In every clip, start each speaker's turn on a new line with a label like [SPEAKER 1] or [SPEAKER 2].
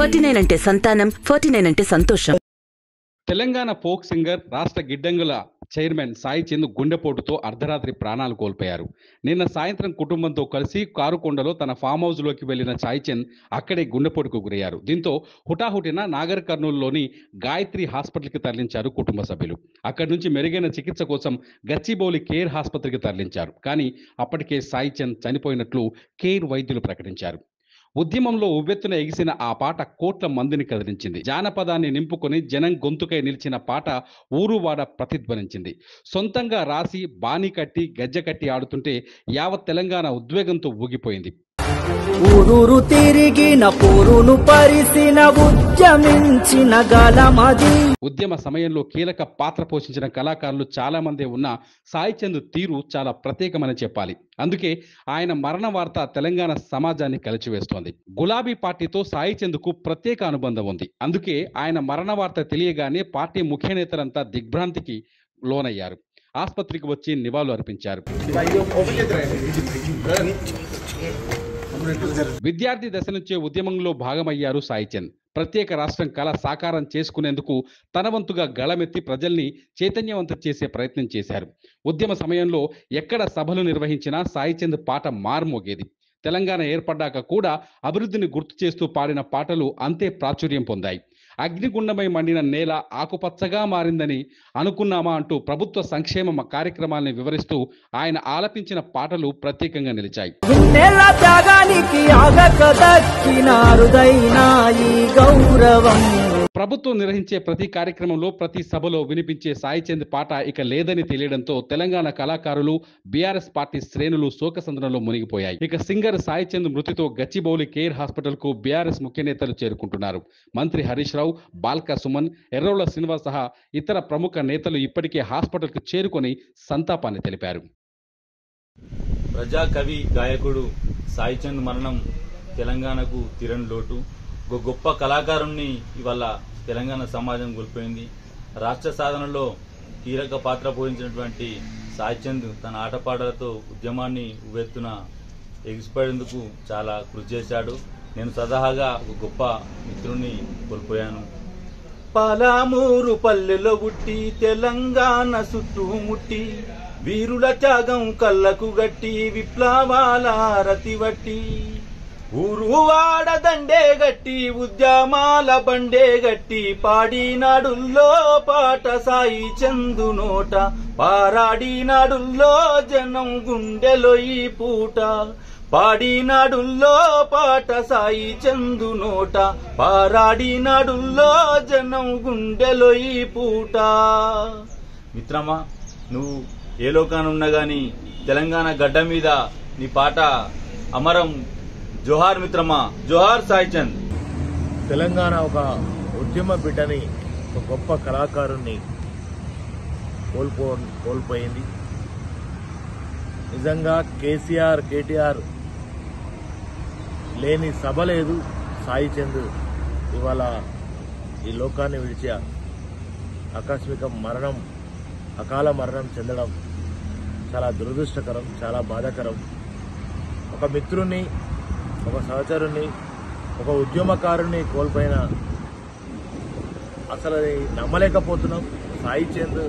[SPEAKER 1] 49 అంటే సంతానం, 49 అంటే సంతోషం.
[SPEAKER 2] తెలంగాణ ఫోక్ సింగర్ రాష్ట్ర గిడ్డంగుల చైర్మన్ సాయి చంద్ గుండెపోటుతో అర్ధరాత్రి ప్రాణాలు కోల్పోయారు. నిన్న సాయంత్రం కుటుంబంతో కలిసి కారుకొండలో తన ఫామ్ హౌస్లోకి వెళ్లిన సాయి చంద్ అక్కడే గుండెపోటుకు గురయ్యారు. దీంతో హుటాహుటిన నాగర్ కర్నూలులోని గాయత్రి హాస్పిటల్కి తరలించారు కుటుంబ సభ్యులు. అక్కడి నుంచి మెరుగైన చికిత్స కోసం గచ్చిబౌలి కేర్ ఆసుపత్రికి తరలించారు. కానీ అప్పటికే సాయి చంద్ చనిపోయినట్లు కేర్ వైద్యులు ప్రకటించారు. ఉద్యమంలో ఉవ్వెత్తున ఎగిసిన ఆ పాట కోట్ల మందిని కదిలించింది. జానపదాన్ని నింపుకొని జనం గొంతుకై నిలిచిన పాట ఊరువాడ ప్రతిధ్వనించింది. సొంతంగా రాసి బాణీ కట్టి గజ్జె కట్టి ఆడుతుంటే యావత్ తెలంగాణ ఉద్వేగంతో ఊగిపోయింది.
[SPEAKER 3] ఊరూరు తిరిగిన పోరును పరిసిన ఉద్యమించిన గలమది.
[SPEAKER 2] ఉద్యమ సమయంలో కీలక పాత్ర పోషించిన కళాకారులు చాలా మంది ఉన్న సాయి చంద్ తీరు చాలా ప్రత్యేకమని చెప్పాలి. అందుకే ఆయన మరణ వార్త తెలంగాణ సమాజాన్ని కలిచివేస్తోంది. గులాబీ పార్టీతో సాయి చంద్కు ప్రత్యేక అనుబంధం ఉంది. అందుకే ఆయన మరణ వార్త తెలియగానే పార్టీ ముఖ్య నేతలంతా దిగ్భ్రాంతికి లోనయ్యారు. ఆసుపత్రికి వచ్చి నివాళులు అర్పించారు. విద్యార్థి దశ నుంచే ఉద్యమంలో భాగమయ్యారు సాయి చంద్. ప్రత్యేక రాష్ట్రం కళ సాకారం చేసుకునేందుకు తన వంతుగా గళమెత్తి ప్రజల్ని చైతన్యవంతం చేసే ప్రయత్నం చేశారు. ఉద్యమ సమయంలో ఎక్కడ సభలు నిర్వహించినా సాయి చంద్ పాట మార్మోగేది. తెలంగాణ ఏర్పడ్డాక కూడా అభివృద్ధిని గుర్తు చేస్తూ పాడిన పాటలు అంతే ప్రాచుర్యం పొందాయి. అగ్నిగుండమై మండిన నేల ఆకుపచ్చగా మారిందని అనుకున్నామా అంటూ ప్రభుత్వ సంక్షేమ కార్యక్రమాలను వివరిస్తూ ఆయన ఆలపించిన పాటలు ప్రత్యేకంగా నిలిచాయి. ప్రభుత్వం నిర్వహించే ప్రతి కార్యక్రమంలో ప్రతి సభలో వినిపించే సాయి చంద్ పాట ఇక లేదని తెలియడంతో తెలంగాణ కళాకారులు బీఆర్ఎస్ పార్టీ శ్రేణులు శోకసంద్రంలో మునిగిపోయాయి. ఇక సింగర్ సాయి చంద్ మృతితో గచ్చిబౌలి కేర్ హాస్పిటల్ కు బీఆర్ఎస్ ముఖ్య నేతలు చేరుకుంటున్నారు. మంత్రి హరీష్ రావు, బాల్క సుమన్, ఎర్రోళ్ల శ్రీనివాస్ సహా ఇతర ప్రముఖ నేతలు ఇప్పటికే హాస్పిటల్ కు చేరుకొని సంతాపాన్ని తెలిపారు.
[SPEAKER 4] ప్రజా కవి గాయకుడు సాయి చంద్ మరణం తెలంగాణకు తీరని లోటు. ఒక గొప్ప కళాకారుణ్ణి ఇవాళ తెలంగాణ సమాజం కోల్పోయింది. రాష్ట్ర సాధనలో కీలక పాత్ర పోషించినటువంటి సాయి చంద్ తన ఆటపాటలతో ఉద్యమాన్ని ఉవ్వెత్తున ఎగిసిపడేందుకు చాలా కృషి చేశాడు. నేను సదాగా ఒక గొప్ప మిత్రుణ్ణి కోల్పోయాను. పాలామూరు పల్లెలో పుట్టి తెలంగాణ చుట్టూ ముట్టి వీరుల త్యాగం కళ్ళకు గట్టి విప్లవాల రతివట్టి ఊరువాడ దండే గట్టి ఉద్యమాల బండే గట్టి పాడినాడుల్లో పాట సాయి చందు నోట పారాడినాడుల్లో జనం గుండెలో ఈ పూట పాడినాడుల్లో పాట సాయి చందు నోట పారాడినాడుల్లో జనం గుండెలో ఈ పూట. మిత్రమా, నువ్వు ఏ లోకానున్నా గాని తెలంగాణ గడ్డ మీద నీ పాట అమరం. జోహార్ మిత్రమా, జోహార్ సాయి చంద్.
[SPEAKER 5] తెలంగాణ ఒక ఉద్యమ బిడ్డని, ఒక గొప్ప కళాకారుణ్ణి కోల్పోయింది. నిజంగా కేసీఆర్, కేటీఆర్ లేని సభ లేదు. సాయి చంద్ ఇవాళ ఈ లోకాన్ని విడిచి ఆకస్మిక మరణం, అకాల మరణం చెందడం చాలా దురదృష్టకరం, చాలా బాధాకరం. ఒక మిత్రుణ్ణి, ఒక సహచరుణ్ణి, ఒక ఉద్యమకారుణ్ణి కోల్పోయిన అసలు నమ్మలేకపోతున్నాం. సాయి చంద్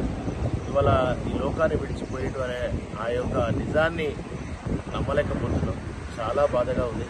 [SPEAKER 5] ఇవాళ ఈ లోకాన్ని విడిచిపోయేటు అనే ఆ యొక్క నిజాన్ని నమ్మలేకపోతున్నాం. చాలా బాధగా ఉంది.